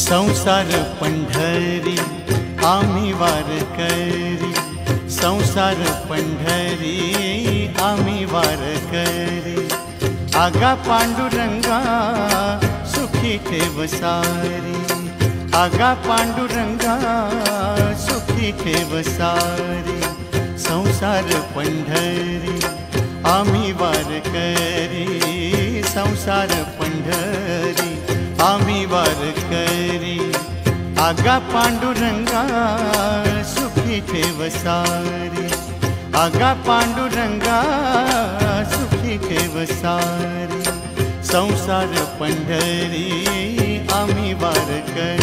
संसार पंढरी आम्ही वारकरी, संसार पंढरी आम्ही वारकरी। आगा पांडुरंगा सुखी ठेव सारी, आगा पांडुरंगा सुखी ठेव सारी। संसार पंढरी आम्ही वारकरी, संसार पंढरी आम्ही वारकरी। आगा पांडुरंगा सुखी ठेव सारी, आगा पांडुरंगा सुखी ठेव सारी। संसार पंढरी आम्ही वारकरी।